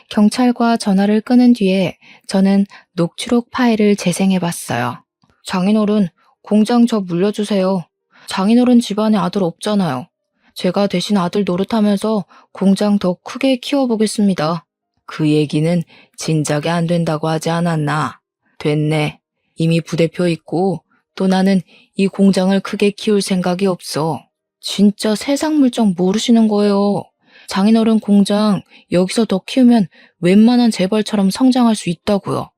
경찰과 전화를 끊은 뒤에 저는 녹취록 파일을 재생해봤어요. 장인어른, 공장 저 물려주세요. 장인어른 집안에 아들 없잖아요. 제가 대신 아들 노릇하면서 공장 더 크게 키워보겠습니다. 그 얘기는 진작에 안 된다고 하지 않았나? 됐네. 이미 부대표 있고 또 나는 이 공장을 크게 키울 생각이 없어. 진짜 세상 물정 모르시는 거예요. 장인어른 공장 여기서 더 키우면 웬만한 재벌처럼 성장할 수 있다고요.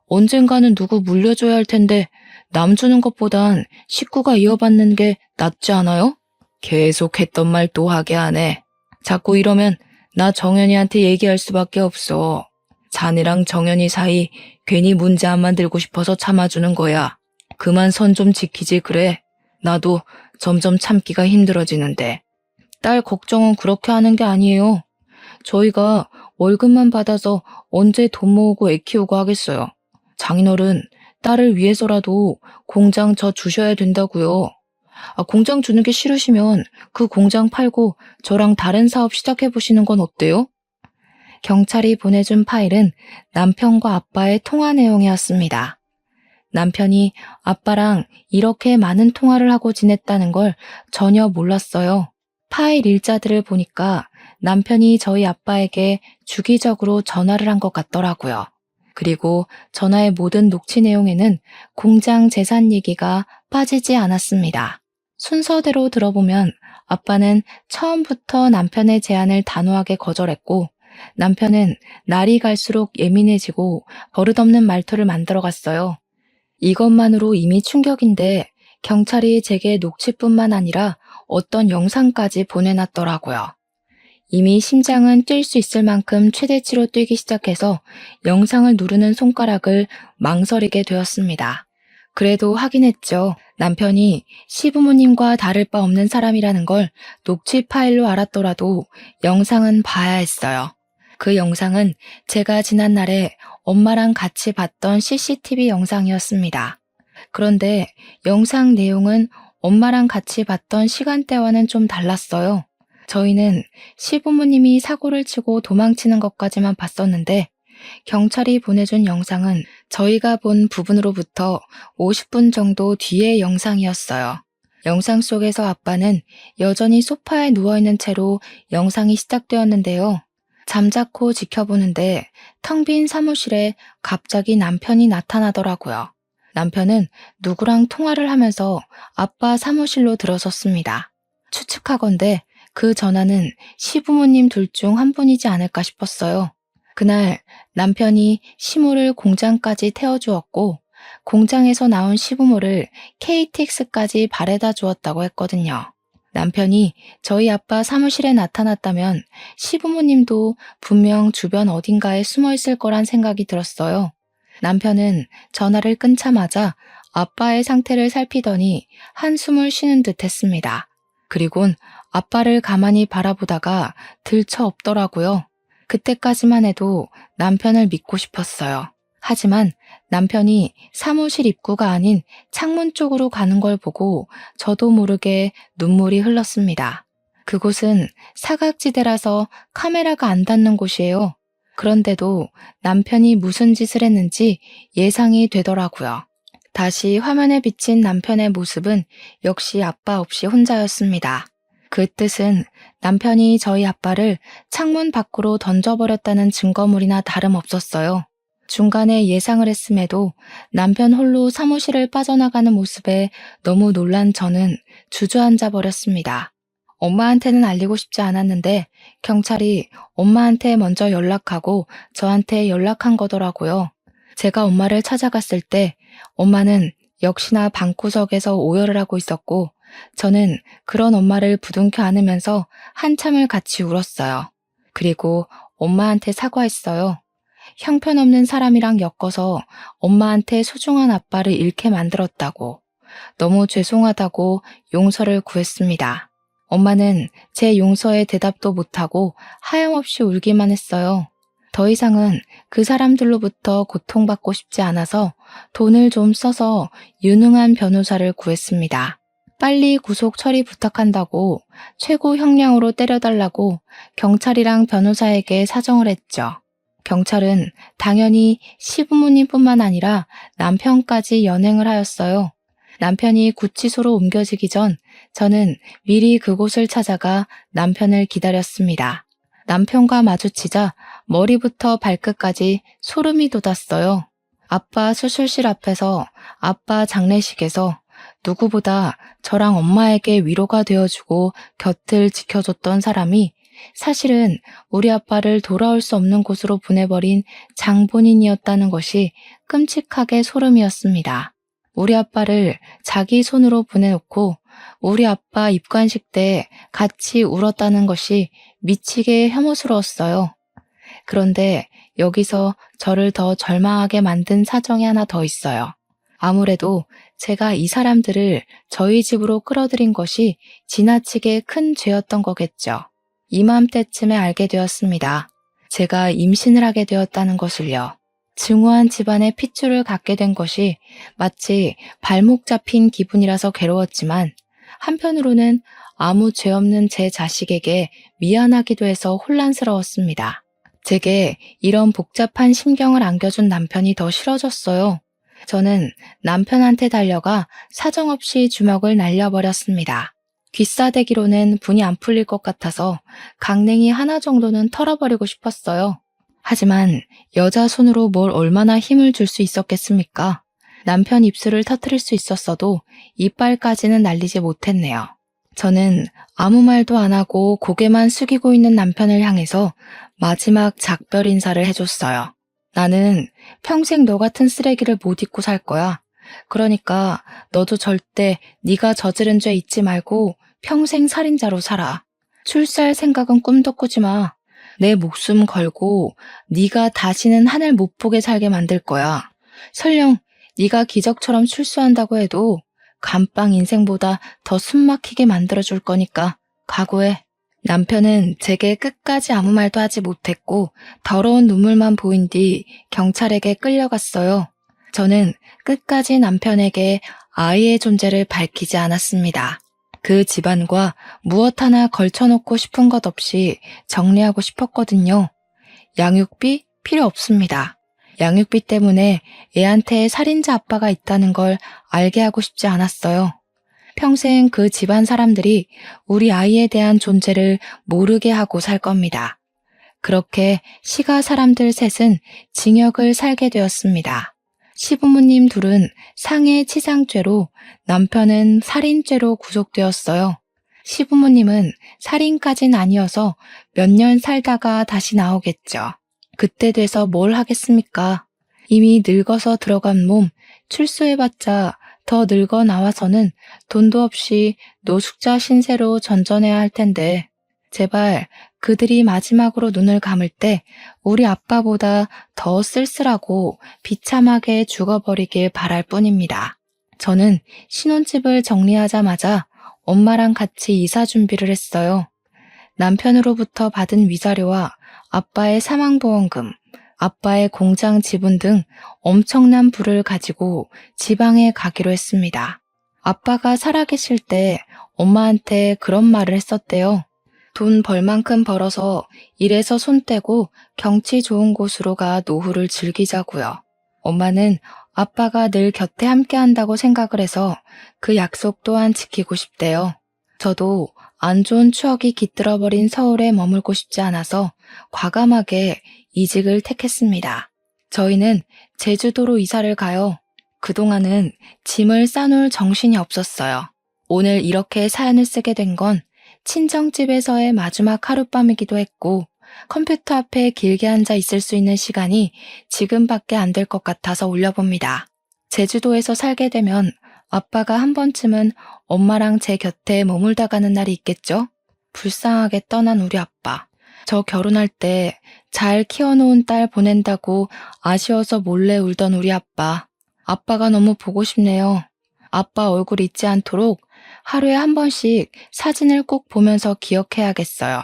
언젠가는 누구 물려줘야 할 텐데 남 주는 것보단 식구가 이어받는 게 낫지 않아요? 계속 했던 말 또 하게 하네. 자꾸 이러면 나 정연이한테 얘기할 수밖에 없어. 자네랑 정연이 사이 괜히 문제 안 만들고 싶어서 참아주는 거야. 그만 선 좀 지키지 그래. 나도 점점 참기가 힘들어지는데. 딸 걱정은 그렇게 하는 게 아니에요. 저희가 월급만 받아서 언제 돈 모으고 애 키우고 하겠어요. 장인어른, 딸을 위해서라도 공장 저 주셔야 된다고요. 공장 주는 게 싫으시면 그 공장 팔고 저랑 다른 사업 시작해보시는 건 어때요? 경찰이 보내준 파일은 남편과 아빠의 통화 내용이었습니다. 남편이 아빠랑 이렇게 많은 통화를 하고 지냈다는 걸 전혀 몰랐어요. 파일 일자들을 보니까 남편이 저희 아빠에게 주기적으로 전화를 한 것 같더라고요. 그리고 전화의 모든 녹취 내용에는 공장 재산 얘기가 빠지지 않았습니다. 순서대로 들어보면 아빠는 처음부터 남편의 제안을 단호하게 거절했고 남편은 날이 갈수록 예민해지고 버릇없는 말투를 만들어갔어요. 이것만으로 이미 충격인데 경찰이 제게 녹취뿐만 아니라 어떤 영상까지 보내놨더라고요. 이미 심장은 뛸 수 있을 만큼 최대치로 뛰기 시작해서 영상을 누르는 손가락을 망설이게 되었습니다. 그래도 확인했죠. 남편이 시부모님과 다를 바 없는 사람이라는 걸 녹취 파일로 알았더라도 영상은 봐야 했어요. 그 영상은 제가 지난날에 엄마랑 같이 봤던 CCTV 영상이었습니다. 그런데 영상 내용은 엄마랑 같이 봤던 시간대와는 좀 달랐어요. 저희는 시부모님이 사고를 치고 도망치는 것까지만 봤었는데 경찰이 보내준 영상은 저희가 본 부분으로부터 50분 정도 뒤의 영상이었어요. 영상 속에서 아빠는 여전히 소파에 누워있는 채로 영상이 시작되었는데요. 잠자코 지켜보는데 텅 빈 사무실에 갑자기 남편이 나타나더라고요. 남편은 누구랑 통화를 하면서 아빠 사무실로 들어섰습니다. 추측하건대 그 전화는 시부모님 둘 중 한 분이지 않을까 싶었어요. 그날 남편이 시모를 공장까지 태워주었고 공장에서 나온 시부모를 KTX까지 바래다 주었다고 했거든요. 남편이 저희 아빠 사무실에 나타났다면 시부모님도 분명 주변 어딘가에 숨어 있을 거란 생각이 들었어요. 남편은 전화를 끊자마자 아빠의 상태를 살피더니 한숨을 쉬는 듯 했습니다. 그리곤 아빠를 가만히 바라보다가 들쳐 엎더라고요. 그때까지만 해도 남편을 믿고 싶었어요. 하지만 남편이 사무실 입구가 아닌 창문 쪽으로 가는 걸 보고 저도 모르게 눈물이 흘렀습니다. 그곳은 사각지대라서 카메라가 안 닿는 곳이에요. 그런데도 남편이 무슨 짓을 했는지 예상이 되더라고요. 다시 화면에 비친 남편의 모습은 역시 아빠 없이 혼자였습니다. 그 뜻은 남편이 저희 아빠를 창문 밖으로 던져버렸다는 증거물이나 다름없었어요. 중간에 예상을 했음에도 남편 홀로 사무실을 빠져나가는 모습에 너무 놀란 저는 주저앉아 버렸습니다. 엄마한테는 알리고 싶지 않았는데 경찰이 엄마한테 먼저 연락하고 저한테 연락한 거더라고요. 제가 엄마를 찾아갔을 때 엄마는 역시나 방구석에서 오열을 하고 있었고 저는 그런 엄마를 부둥켜 안으면서 한참을 같이 울었어요. 그리고 엄마한테 사과했어요. 형편없는 사람이랑 엮어서 엄마한테 소중한 아빠를 잃게 만들었다고. 너무 죄송하다고 용서를 구했습니다. 엄마는 제 용서에 대답도 못하고 하염없이 울기만 했어요. 더 이상은 그 사람들로부터 고통받고 싶지 않아서 돈을 좀 써서 유능한 변호사를 구했습니다. 빨리 구속 처리 부탁한다고 최고 형량으로 때려달라고 경찰이랑 변호사에게 사정을 했죠. 경찰은 당연히 시부모님뿐만 아니라 남편까지 연행을 하였어요. 남편이 구치소로 옮겨지기 전 저는 미리 그곳을 찾아가 남편을 기다렸습니다. 남편과 마주치자 머리부터 발끝까지 소름이 돋았어요. 아빠 수술실 앞에서, 아빠 장례식에서 누구보다 저랑 엄마에게 위로가 되어주고 곁을 지켜줬던 사람이 사실은 우리 아빠를 돌아올 수 없는 곳으로 보내버린 장본인이었다는 것이 끔찍하게 소름이었습니다. 우리 아빠를 자기 손으로 보내놓고 우리 아빠 입관식 때 같이 울었다는 것이 미치게 혐오스러웠어요. 그런데 여기서 저를 더 절망하게 만든 사정이 하나 더 있어요. 아무래도 제가 이 사람들을 저희 집으로 끌어들인 것이 지나치게 큰 죄였던 거겠죠. 이맘때쯤에 알게 되었습니다. 제가 임신을 하게 되었다는 것을요. 증오한 집안의 핏줄을 갖게 된 것이 마치 발목 잡힌 기분이라서 괴로웠지만 한편으로는 아무 죄 없는 제 자식에게 미안하기도 해서 혼란스러웠습니다. 제게 이런 복잡한 심경을 안겨준 남편이 더 싫어졌어요. 저는 남편한테 달려가 사정없이 주먹을 날려버렸습니다. 귀싸대기로는 분이 안 풀릴 것 같아서 강냉이 하나 정도는 털어버리고 싶었어요. 하지만 여자 손으로 뭘 얼마나 힘을 줄 수 있었겠습니까? 남편 입술을 터뜨릴 수 있었어도 이빨까지는 날리지 못했네요. 저는 아무 말도 안 하고 고개만 숙이고 있는 남편을 향해서 마지막 작별 인사를 해줬어요. 나는 평생 너 같은 쓰레기를 못 잊고 살 거야. 그러니까 너도 절대 네가 저지른 죄 잊지 말고 평생 살인자로 살아. 출세할 생각은 꿈도 꾸지 마. 내 목숨 걸고 네가 다시는 하늘 못 보게 살게 만들 거야. 설령 네가 기적처럼 출소한다고 해도 감빵 인생보다 더 숨막히게 만들어줄 거니까 각오해. 남편은 제게 끝까지 아무 말도 하지 못했고 더러운 눈물만 보인 뒤 경찰에게 끌려갔어요. 저는 끝까지 남편에게 아이의 존재를 밝히지 않았습니다. 그 집안과 무엇 하나 걸쳐놓고 싶은 것 없이 정리하고 싶었거든요. 양육비 필요 없습니다. 양육비 때문에 애한테 살인자 아빠가 있다는 걸 알게 하고 싶지 않았어요. 평생 그 집안 사람들이 우리 아이에 대한 존재를 모르게 하고 살 겁니다. 그렇게 시가 사람들 셋은 징역을 살게 되었습니다. 시부모님 둘은 상해치상죄로, 남편은 살인죄로 구속되었어요. 시부모님은 살인까진 아니어서 몇 년 살다가 다시 나오겠죠. 그때 돼서 뭘 하겠습니까? 이미 늙어서 들어간 몸, 출소해봤자 더 늙어 나와서는 돈도 없이 노숙자 신세로 전전해야 할 텐데 제발 그들이 마지막으로 눈을 감을 때 우리 아빠보다 더 쓸쓸하고 비참하게 죽어버리길 바랄 뿐입니다. 저는 신혼집을 정리하자마자 엄마랑 같이 이사 준비를 했어요. 남편으로부터 받은 위자료와 아빠의 사망보험금, 아빠의 공장 지분 등 엄청난 부를 가지고 지방에 가기로 했습니다. 아빠가 살아계실 때 엄마한테 그런 말을 했었대요. 돈 벌 만큼 벌어서 일에서 손 떼고 경치 좋은 곳으로 가 노후를 즐기자고요. 엄마는 아빠가 늘 곁에 함께 한다고 생각을 해서 그 약속 또한 지키고 싶대요. 저도 안 좋은 추억이 깃들어버린 서울에 머물고 싶지 않아서 과감하게 이직을 택했습니다. 저희는 제주도로 이사를 가요. 그동안은 짐을 싸놓을 정신이 없었어요. 오늘 이렇게 사연을 쓰게 된 건 친정집에서의 마지막 하룻밤이기도 했고 컴퓨터 앞에 길게 앉아 있을 수 있는 시간이 지금밖에 안 될 것 같아서 올려봅니다. 제주도에서 살게 되면 아빠가 한 번쯤은 엄마랑 제 곁에 머물다 가는 날이 있겠죠? 불쌍하게 떠난 우리 아빠. 저 결혼할 때 잘 키워놓은 딸 보낸다고 아쉬워서 몰래 울던 우리 아빠. 아빠가 너무 보고 싶네요. 아빠 얼굴 잊지 않도록 하루에 한 번씩 사진을 꼭 보면서 기억해야겠어요.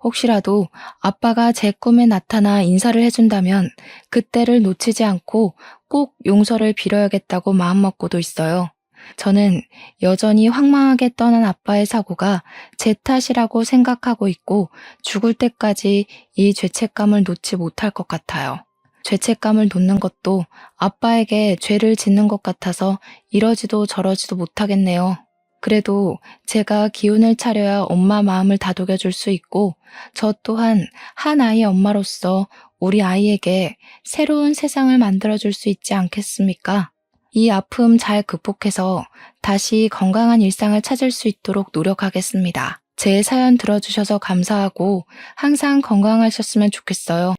혹시라도 아빠가 제 꿈에 나타나 인사를 해준다면 그때를 놓치지 않고 꼭 용서를 빌어야겠다고 마음먹고도 있어요. 저는 여전히 황망하게 떠난 아빠의 사고가 제 탓이라고 생각하고 있고 죽을 때까지 이 죄책감을 놓지 못할 것 같아요. 죄책감을 놓는 것도 아빠에게 죄를 짓는 것 같아서 이러지도 저러지도 못하겠네요. 그래도 제가 기운을 차려야 엄마 마음을 다독여줄 수 있고 저 또한 한 아이의 엄마로서 우리 아이에게 새로운 세상을 만들어줄 수 있지 않겠습니까? 이 아픔 잘 극복해서 다시 건강한 일상을 찾을 수 있도록 노력하겠습니다. 제 사연 들어주셔서 감사하고 항상 건강하셨으면 좋겠어요.